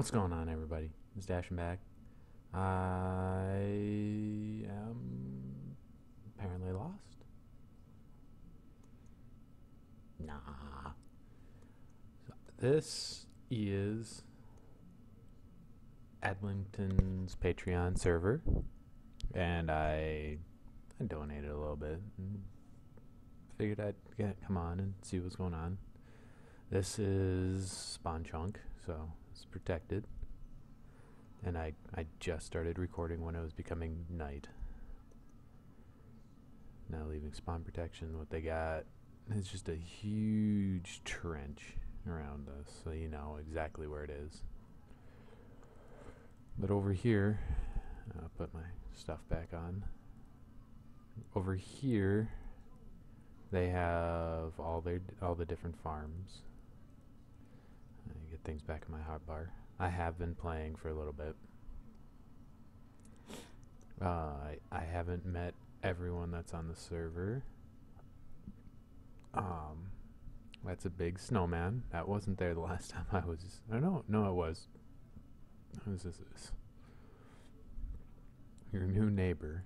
What's going on, everybody? It's Dashing back. I am apparently lost. Nah. So this is Adlington's Patreon server, and I donated a little bit and figured I'd come on and see what's going on. This is Spawn Chunk, so it's protected. And I just started recording when it was becoming night. Now leaving spawn protection, what they got is just a huge trench around us, so you know exactly where it is. But over here, I'll put my stuff back on. Over here, they have all the different farms. I get things back in my hotbar. I have been playing for a little bit. I haven't met everyone that's on the server. That's a big snowman. That wasn't there the last time I was. I don't know. No, it was. Who is this? Your new neighbor.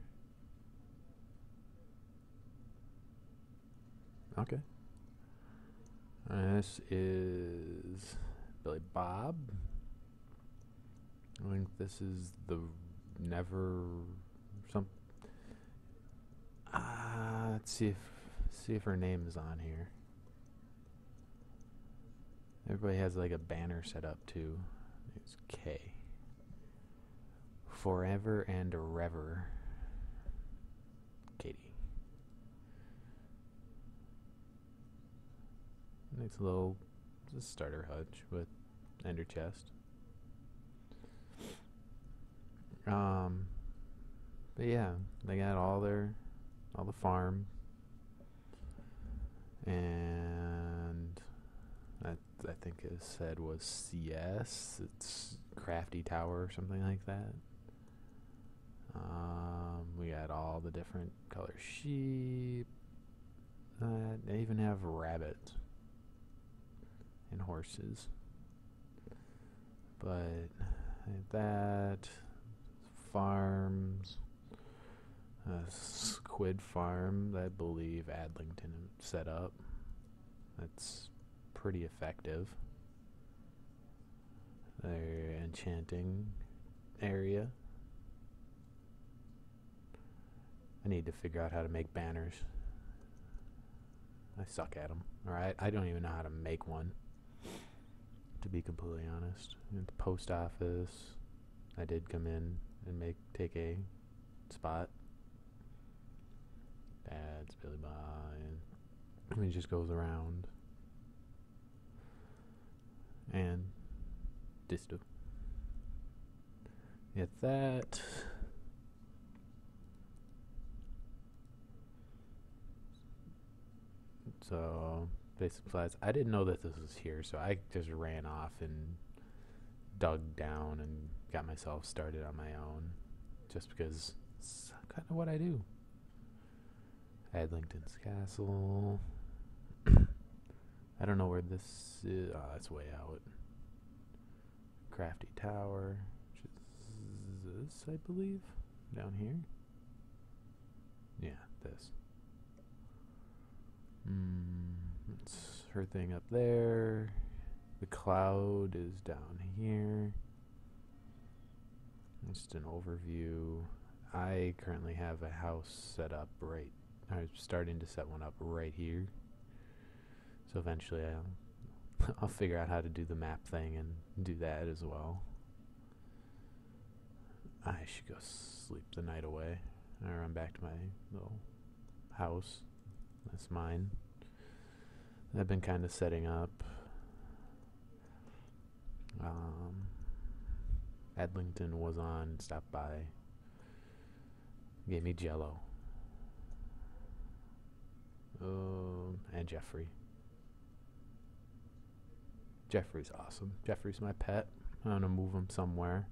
Okay. This is Billy Bob. I think this is the never some. Let's see if her name is on here. Everybody has like a banner set up too. It's K. Forever and Rever. Katie. Nice little starter hutch with ender chest. But yeah, they got all the farm, and I think it said was CS. It's Crafty Tower or something like that. We got all the different color sheep. They even have rabbits and horses. But that farms. Squid farm that I believe Adlington set up. That's pretty effective. Their enchanting area. I need to figure out how to make banners. I suck at them. Alright, I don't even know how to make one, to be completely honest. At the post office, I did come in and take a spot. Dad's Billy Bob, and he just goes around and disto. Get that. So basic supplies. I didn't know that this was here, so I just ran off and dug down and got myself started on my own, just because it's kind of what I do. Adlington's Castle. I don't know where this is. Oh, that's way out. Crafty Tower, which is this, I believe, down here. Yeah, this. It's her thing up there. The cloud is down here. Just an overview. I currently have a house set up I'm starting to set one up right here. So eventually I'll figure out how to do the map thing and do that as well. I should go sleep the night away. I run back to my little house. That's mine. I've been kind of setting up. Adlington was on, stopped by, gave me Jello. And Jeffrey. Jeffrey's awesome. Jeffrey's my pet. I'm gonna move him somewhere,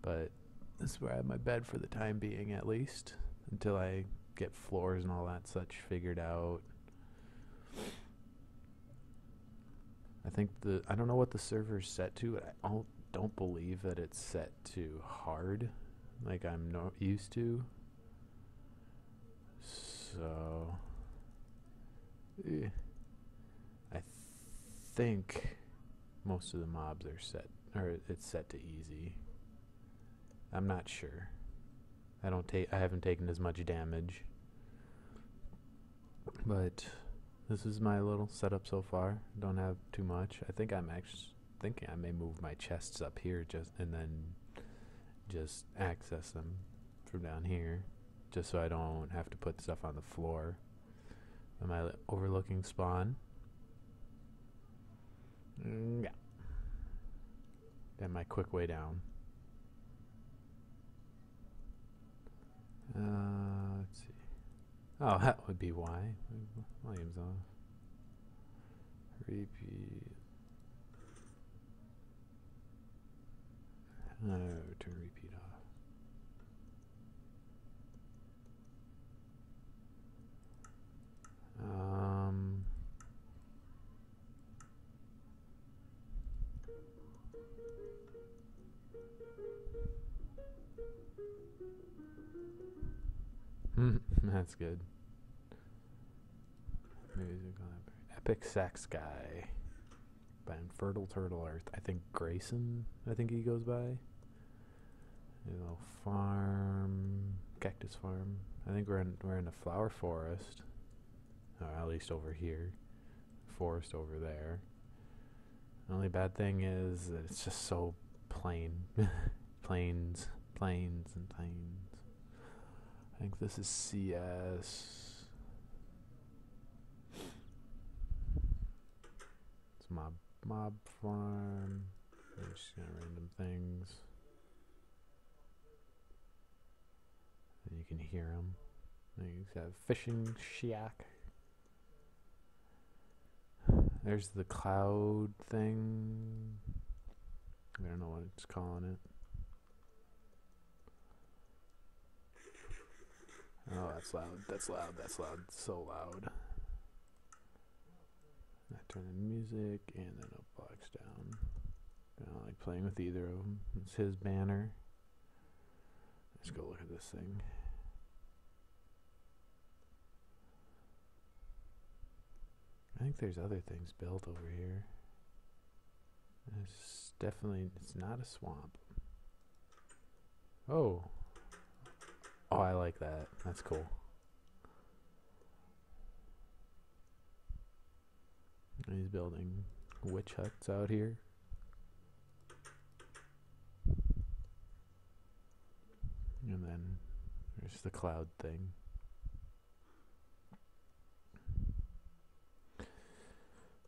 but this is where I have my bed for the time being, at least, until I get floors and all that such figured out. I think I don't know what the server's set to, but don't believe that it's set to hard like I'm not used to. So I think most of the mobs are set, or it's set to easy. I'm not sure. I haven't taken as much damage. But this is my little setup so far. Don't have too much. I think I'm actually thinking I may move my chests up here and then just access them from down here, just so I don't have to put stuff on the floor. Am I overlooking spawn? Yeah. Then my quick way down. Let's see. Oh, that would be why. Volume's off. Repeat. Turn repeat off. That's good. Epic Sax Guy by Infertile Turtle Earth. I think Grayson, he goes by. A little farm, cactus farm. I think we're in a flower forest. Or at least over here. Forest over there. The only bad thing is that it's just so plain. plains and plains. I think this is CS. It's mob farm. There's just random things. And you can hear them. You have fishing shack. There's the cloud thing. I don't know what it's calling it. Oh, that's loud. That's loud. That's loud. So loud. I turn the music and then it blocks down. I don't like playing with either of them. It's his banner. Let's go look at this thing. I think there's other things built over here. It's not a swamp. Oh. Oh, I like that. That's cool. He's building witch huts out here. And then there's the cloud thing.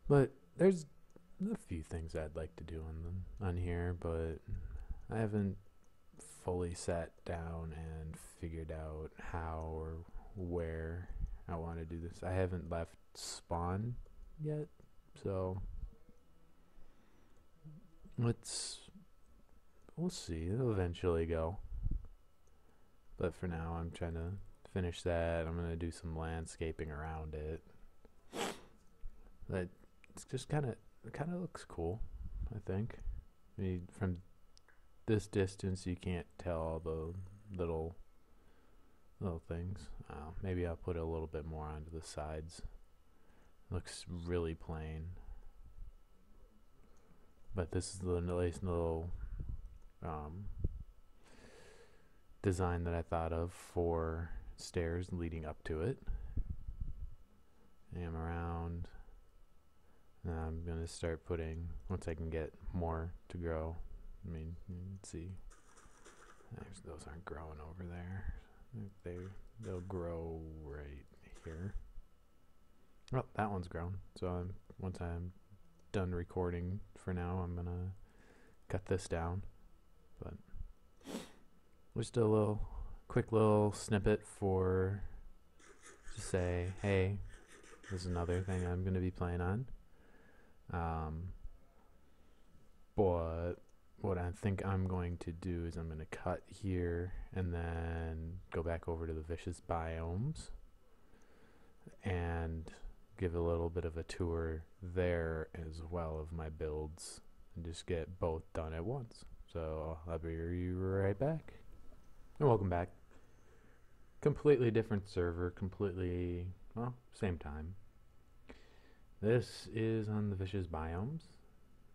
But there's a few things I'd like to do on here, but I haven't fully sat down and figured out how or where I want to do this. I haven't left spawn yet, so we'll see. It'll eventually go. But for now, I'm trying to finish that. I'm gonna do some landscaping around it. But it's just kind of looks cool, I think. I mean, from this distance, you can't tell all the little things. Maybe I'll put a little bit more onto the sides. Looks really plain. But this is the nice little design that I thought of for stairs leading up to it. I'm around. Now I'm going to start putting, once I can get more to grow. I mean, you can see. Those aren't growing over there. They'll grow right here. Oh, that one's grown. So once I'm done recording for now, I'm going to cut this down. But just a quick little snippet to say, hey, this is another thing I'm going to be playing on. But what I think I'm going to do is I'm going to cut here and then go back over to the Vicious Biomes and give a little bit of a tour there as well of my builds and just get both done at once. So I'll be right back. And welcome back. Completely different server, completely, well, same time. This is on the Vicious Biomes.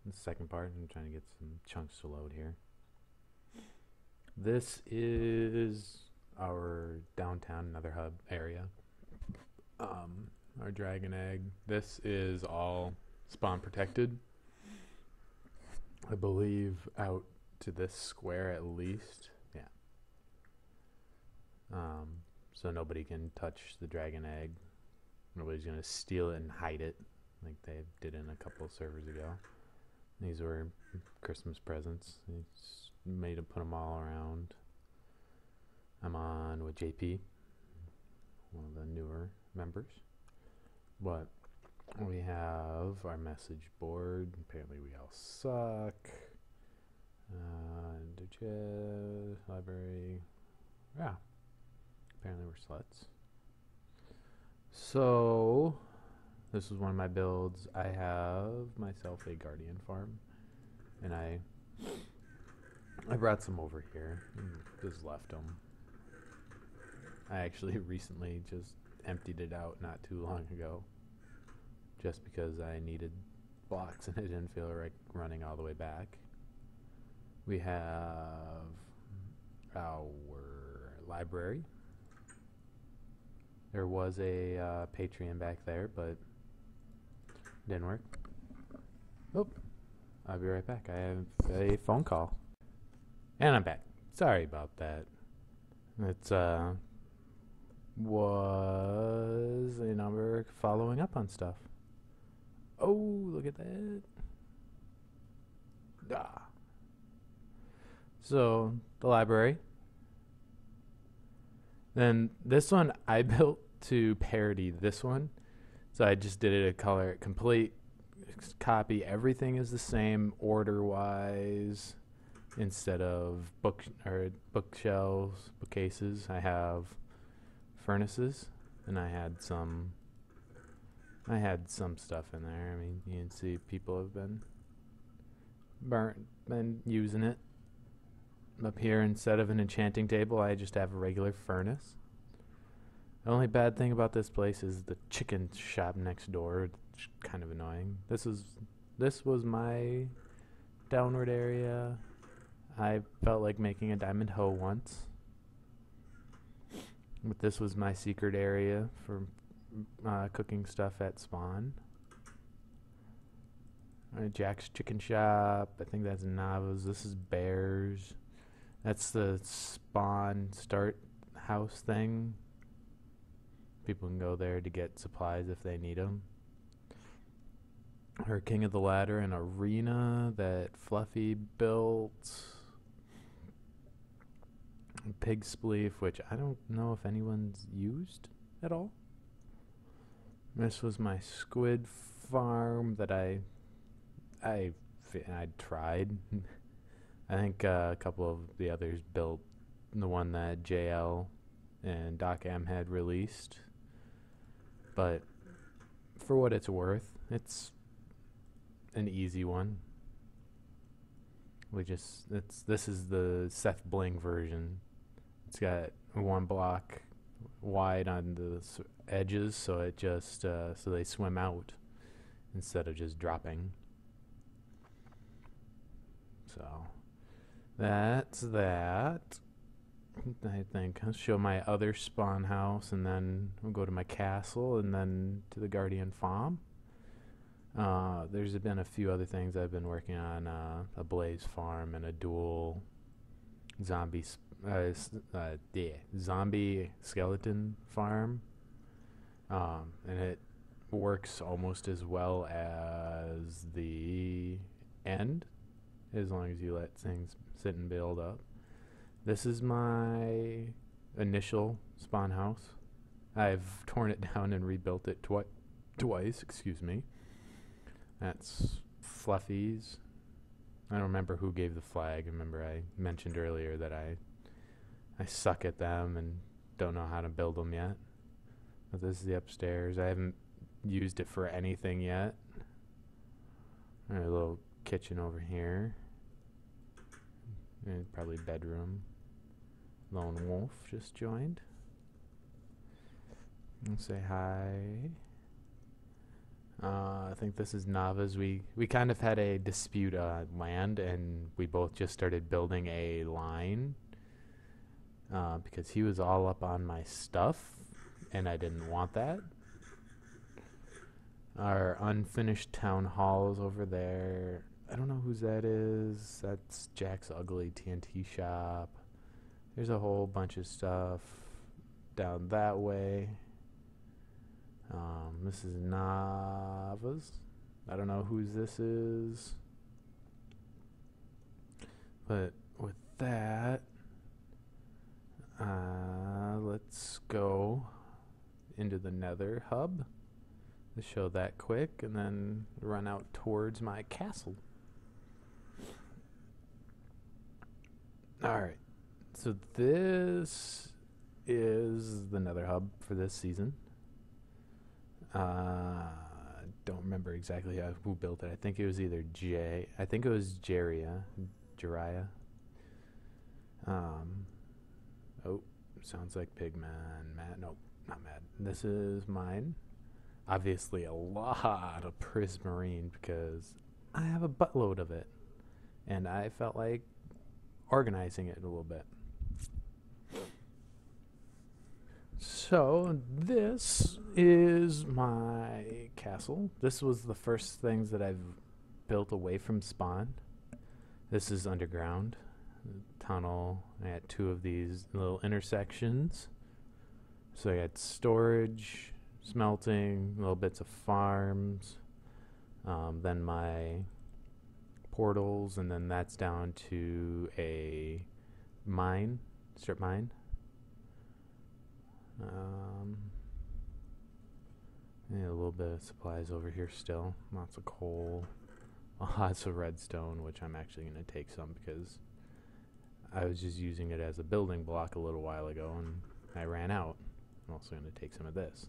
The second part. I'm trying to get some chunks to load here. This is our downtown Nether Hub area. Our dragon egg. This is all spawn protected. I believe out to this square at least. Yeah. So nobody can touch the dragon egg. Nobody's gonna steal it and hide it like they did in a couple of servers ago. These were Christmas presents. It's made to put them all around. I'm on with JP, one of the newer members. But we have our message board. Apparently we all suck. Library. Yeah. Apparently we're sluts. So this was one of my builds. I have myself a guardian farm, and I brought some over here and just left them. I actually recently just emptied it out not too long ago, just because I needed blocks and I didn't feel like running all the way back. We have our library. There was a Patreon back there, but didn't work. Oh, I'll be right back. I have a phone call. And I'm back. Sorry about that. It's was a number following up on stuff. Oh, look at that. Ah. So, the library. Then this one I built to parody this one. So I just did it a color complete copy. Everything is the same order-wise. Instead of bookshelves, bookcases, I have furnaces, and I had some stuff in there. I mean, you can see people have been using it. Up here, instead of an enchanting table, I just have a regular furnace. The only bad thing about this place is the chicken shop next door. It's kind of annoying. This was my downward area. I felt like making a diamond hoe once. But this was my secret area for cooking stuff at spawn. Jack's Chicken Shop. I think that's Nava's. This is Bears. That's the spawn start house thing. People can go there to get supplies if they need them. Her King of the Ladder and arena that Fluffy built. Pig Spleef, which I don't know if anyone's used at all. This was my squid farm that I tried. I think a couple of the others built the one that JL and Doc M had released. But for what it's worth, it's an easy one. This is the Seth Bling version. It's got one block wide on the edges, so it just so they swim out instead of just dropping. So that's that. I think I'll show my other spawn house, and then we'll go to my castle, and then to the Guardian Farm. There's been a few other things I've been working on, a blaze farm and a dual zombie skeleton farm, and it works almost as well as the end, as long as you let things sit and build up. This is my initial spawn house. I've torn it down and rebuilt it twice, excuse me. That's Fluffy's. I don't remember who gave the flag. Remember I mentioned earlier that I suck at them and don't know how to build them yet. But this is the upstairs. I haven't used it for anything yet. A little kitchen over here. And probably bedroom. Lone wolf just joined. And say hi. I think this is Nava's. We kind of had a dispute on land, and we both just started building a line because he was all up on my stuff, and I didn't want that. Our unfinished town hall is over there. I don't know whose that is. That's Jack's Ugly TNT shop. There's a whole bunch of stuff down that way. This is Nava's. I don't know whose this is. But with that, let's go into the Nether hub to show that quick and then run out towards my castle. Alright, so this is the Nether hub for this season. Don't remember exactly who built it. I think it was either I think it was Jariah. Oh, sounds like Pigman. Matt, nope, not Matt. This is mine. Obviously a lot of prismarine because I have a buttload of it. And I felt like organizing it a little bit. So this is my castle. This was the first things that I've built away from spawn. This is underground. Tunnel. I had 2 of these little intersections. So I got storage, smelting, little bits of farms, then my portals, and then that's down to a mine, strip mine. Yeah, a little bit of supplies over here still. Lots of coal, lots of redstone, which I'm actually going to take some because I was just using it as a building block a little while ago and I ran out. I'm also going to take some of this.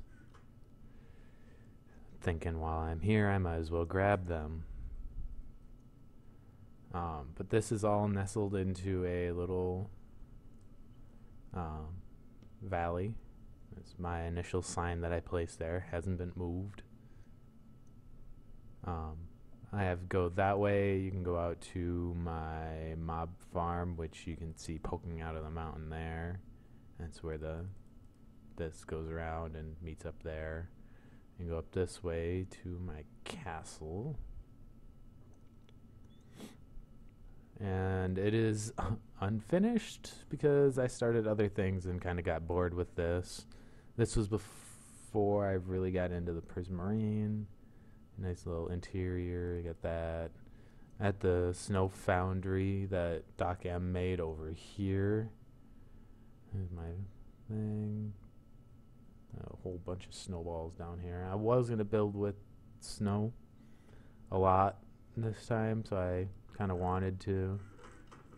Thinking while I'm here, I might as well grab them. But this is all nestled into a little valley. It's my initial sign that I placed there. Hasn't been moved. I have go that way. You can go out to my mob farm, which you can see poking out of the mountain there. That's where this goes around and meets up there. And go up this way to my castle. And it is unfinished because I started other things and kind of got bored with this. This was before I really got into the prismarine. Nice little interior. You got that. At the snow foundry that Doc M made over here. Here's my thing. A whole bunch of snowballs down here. I was going to build with snow a lot this time, so I kind of wanted to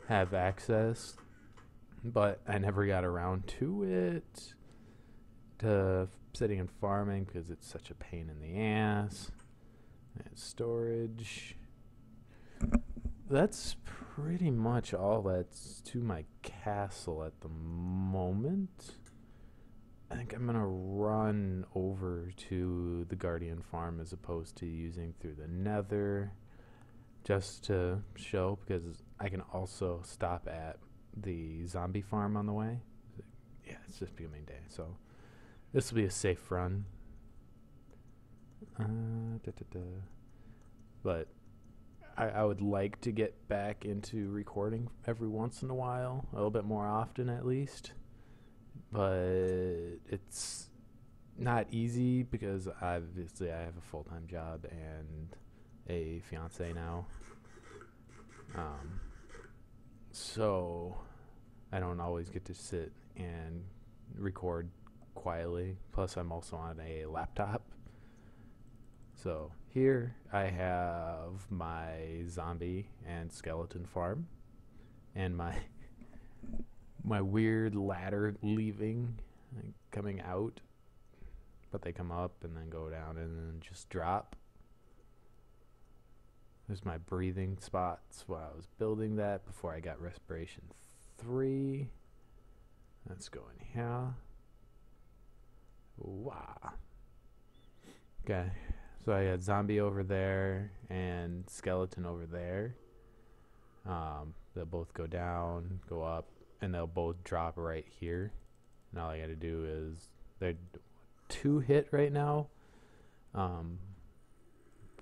have access, but I never got around to it, to sitting and farming because it's such a pain in the ass. And storage. That's pretty much all that's to my castle at the moment. I think I'm gonna run over to the Guardian farm as opposed to using through the Nether, just to show, because I can also stop at the zombie farm on the way. Yeah, it's just becoming day, so this will be a safe run. But I would like to get back into recording every once in a while, a little bit more often at least. But it's not easy because obviously I have a full-time job and a fiance now. So I don't always get to sit and record quietly. Plus I'm also on a laptop. So here I have my zombie and skeleton farm and my weird ladder leaving, like coming out, but they come up and then go down and then just drop. There's my breathing spots while I was building that before I got respiration 3. Let's go in here. Wow. Okay. So I had zombie over there and skeleton over there. They'll both go down, go up, and they'll both drop right here. And all I gotta do is they're 2 hit right now.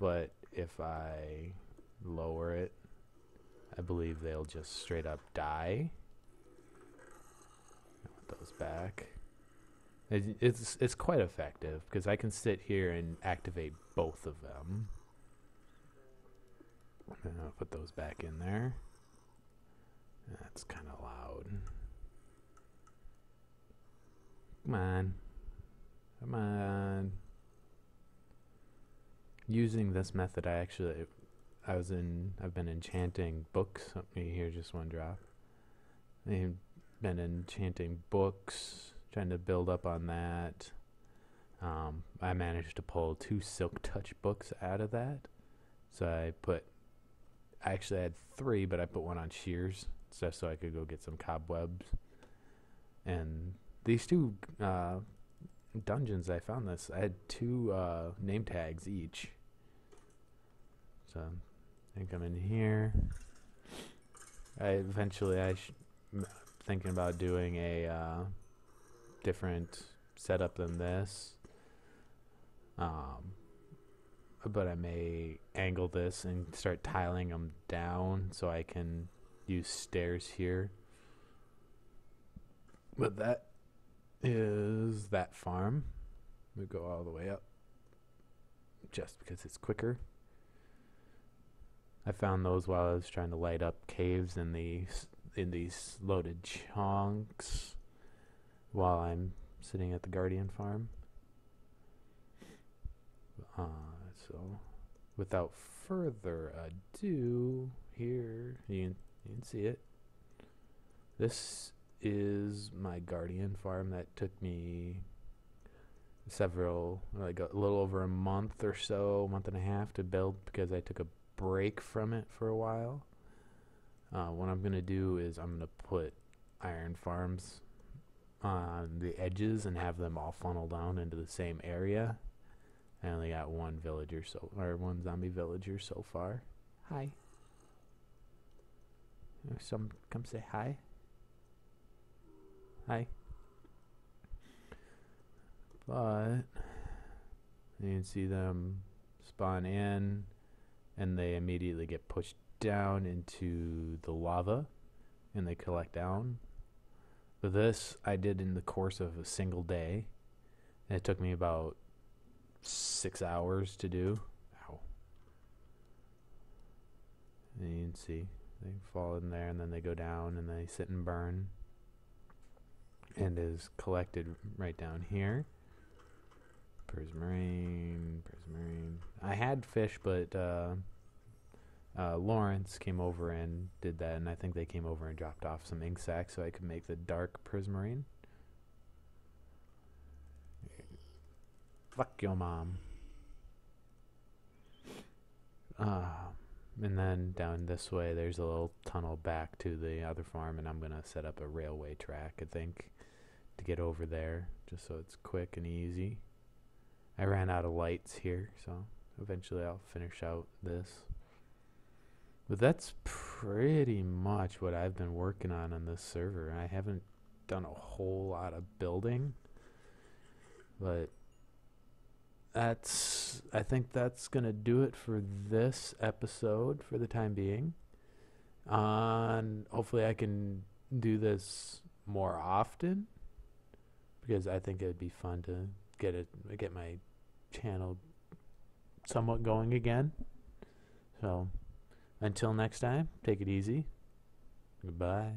But if I lower it, I believe they'll just straight up die. I want those back. It's quite effective because I can sit here and activate both of them. And I'll put those back in there. That's kind of loud. Come on. Come on. Using this method, I've been enchanting books. Oh, you hear just one drop. I've been enchanting books, trying to build up on that. I managed to pull 2 Silk Touch books out of that. So I actually had 3, but I put one on shears just so I could go get some cobwebs. And these 2 dungeons, I found this. I had 2 name tags each. So I think I'm in here. I'm thinking about doing a different setup than this. But I may angle this and start tiling them down so I can use stairs here. But that is that farm. We go all the way up just because it's quicker. I found those while I was trying to light up caves in these loaded chunks while I'm sitting at the Guardian farm. So without further ado, here you can see it. This is my Guardian farm that took me a little over a month or so, month and a half to build because I took a break from it for a while. What I'm going to do is I'm going to put iron farms on the edges and have them all funnel down into the same area. I only got one zombie villager so far. Hi. Come say hi. Hi. But you can see them spawn in and they immediately get pushed down into the lava and they collect down. But this I did in the course of a single day. And it took me about 6 hours to do. Ow. And you can see they fall in there and then they go down and they sit and burn. And is collected right down here. Prismarine. I had fish, but Lawrence came over and did that, and I think they came over and dropped off some ink sacs so I could make the dark prismarine. Fuck your mom. And then down this way, there's a little tunnel back to the other farm, and I'm going to set up a railway track, I think, to get over there, just so it's quick and easy. I ran out of lights here, so eventually I'll finish out this. But that's pretty much what I've been working on this server. I haven't done a whole lot of building, but I think that's going to do it for this episode for the time being. And hopefully I can do this more often because I think it'd be fun to get my channel somewhat going again. So until next time, take it easy. Goodbye.